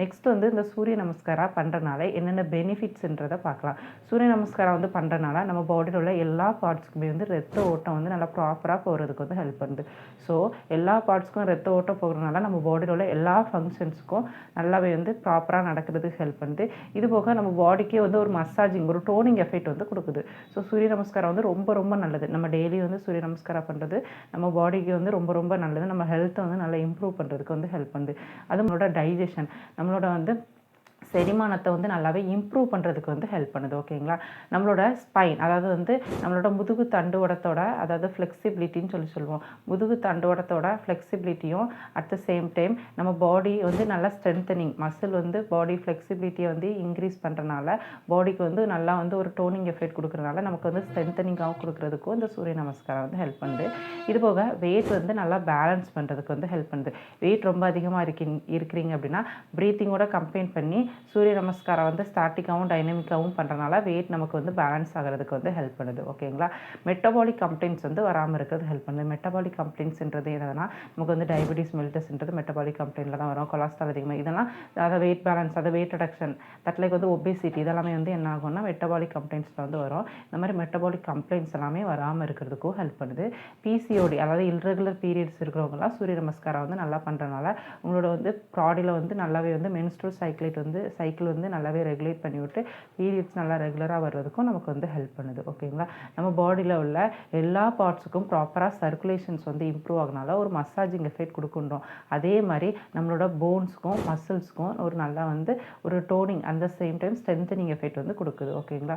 Next வந்து இந்த சூரிய நமஸ்காரா பண்ணுறனால என்னென்ன பெனிஃபிட்ஸ்ன்றதை பார்க்கலாம். சூரிய நமஸ்காரம் வந்து பண்ணுறனால நம்ம பாடியில் உள்ள எல்லா பார்ட்ஸுக்குமே வந்து ரத்த ஓட்டம் வந்து நல்லா ப்ராப்பராக போகிறதுக்கு வந்து ஹெல்ப் பண்ணுது. ஸோ எல்லா பார்ட்ஸ்க்கும் ரத்த ஓட்டம் போகிறதுனால நம்ம பாடியில் உள்ள எல்லா ஃபங்க்ஷன்ஸுக்கும் நல்லாவே வந்து ப்ராப்பராக நடக்கிறதுக்கு ஹெல்ப் பண்ணுது. இது போக நம்ம பாடிக்கே வந்து ஒரு மசாஜிங், ஒரு டோனிங் எஃபெக்ட் வந்து கொடுக்குது. ஸோ சூரிய நமஸ்காரம் வந்து ரொம்ப ரொம்ப நல்லது. நம்ம டெய்லி வந்து சூரிய நமஸ்காரம் பண்ணுறது நம்ம பாடிக்கு வந்து ரொம்ப ரொம்ப நல்லது. நம்ம ஹெல்த்தை வந்து நல்லா இம்ப்ரூவ் பண்ணுறதுக்கு வந்து ஹெல்ப் பண்ணுது. அது நம்மளோட டைஜஷன், நம்மளோட வந்து செரிமானத்தை வந்து நல்லாவே இம்ப்ரூவ் பண்ணுறதுக்கு வந்து ஹெல்ப் பண்ணுது. ஓகேங்களா. நம்மளோட ஸ்பைன், அதாவது வந்து நம்மளோட முதுகு தண்டுவடத்தோட, அதாவது ஃப்ளெக்சிபிலிட்டின்னு சொல்லுவோம். முதுகு தண்டுவடத்தோட ஃப்ளெக்சிபிலிட்டியும் அட் த சேம் டைம் நம்ம பாடி வந்து நல்லா ஸ்ட்ரென்தனிங், மசில் வந்து பாடி ஃப்ளெக்சிபிலிட்டியை வந்து இன்க்ரீஸ் பண்ணுறனால பாடிக்கு வந்து நல்லா வந்து ஒரு டோனிங் எஃபெக்ட் கொடுக்குறனால நமக்கு வந்து ஸ்ட்ரென்தனிங்காகவும் கொடுக்குறதுக்கும் இந்த சூரிய நமஸ்காரம் வந்து ஹெல்ப் பண்ணுது. இது போக வெயிட் வந்து நல்லா பேலன்ஸ் பண்ணுறதுக்கு வந்து ஹெல்ப் பண்ணுது. வெயிட் ரொம்ப அதிகமாக இருக்கிறீங்க அப்படின்னா ப்ரீத்திங்கோட கம்பைன் பண்ணி சூரிய நமஸ்காரம் வந்து ஸ்டாட்டிக்காகவும் டைனமிக்காகவும் பண்ணுறனால வெயிட் நமக்கு வந்து பேலன்ஸ் ஆகிறதுக்கு வந்து ஹெல்ப் பண்ணுது. ஓகேங்களா. மெட்டபாலிக் கம்ப்ளைண்ட்ஸ் வந்து வராமல் இருக்கிறது ஹெல்ப் பண்ணுது. மெட்டபாலிக் கம்ப்ளைண்ட்ஸ்ன்றது என்னதுன்னா நமக்கு வந்து டயபெட்டிஸ் மெலிட்டஸ்ன்றது மெட்டபாலிக் கம்ப்ளைண்ட்டில் தான் வரும். கொலஸ்ட்ரால் அதிகமாக, இதெல்லாம் அதை வெயிட் பேலன்ஸ், அதை வெயிட் ரிடக்ஷன், தட் லைக் வந்து ஒபேசிட்டி, இதெல்லாமே வந்து என்ன ஆகும்னா மெட்டபாலிக் கம்ப்ளைண்ட்ஸில் வந்து வரும். இந்த மாதிரி மெட்டபாலிக் கம்ப்ளைண்ட்ஸ் எல்லாமே வராமல் இருக்கிறதுக்கும் ஹெல்ப் பண்ணுது. பிசிஓடி, அதாவது இர்ரெகுலர் பீரியட்ஸ் இருக்கிறவங்களாம் சூரிய நமஸ்காரம் வந்து நல்லா பண்ணுறனால உங்களோட வந்து பாடியில் வந்து நல்லாவே வந்து மென்ஸ்ட்ரல் சைக்கிள் வந்து நல்லாவே ரெகுலேட் பண்ணிவிட்டு பீரியட்ஸ் நல்லா ரெகுலராக வர்றதுக்கும் நமக்கு வந்து ஹெல்ப் பண்ணுது. ஓகேங்களா. நம்ம பாடியில் உள்ள எல்லா பார்ட்ஸுக்கும் ப்ராப்பராக சர்க்குலேஷன்ஸ் வந்து இம்ப்ரூவ் ஆகுனால ஒரு மசாஜிங் எஃபெக்ட் கொடுக்குன்றோம். அதே மாதிரி நம்மளோட போன்ஸுக்கும் மசில்ஸ்க்கும் ஒரு நல்லா வந்து ஒரு டோனிங், அந்த சேம் டைம் ஸ்ட்ரென்தனிங் எஃபெக்ட் வந்து கொடுக்குது. ஓகேங்களா.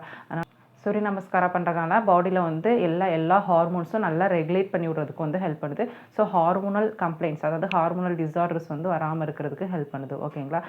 சூரிய நமஸ்காரம் பண்ணுறதுனால பாடியில் வந்து எல்லா ஹார்மோன்ஸும் நல்லா ரெகுலேட் பண்ணி விடுறதுக்கு வந்து ஹெல்ப் பண்ணுது. ஸோ ஹார்மோனல் கம்ப்ளைண்ட்ஸ், அதாவது ஹார்மோனல் டிஸார்டர்ஸ் வந்து வராமல் இருக்கிறதுக்கு ஹெல்ப் பண்ணுது. ஓகேங்களா.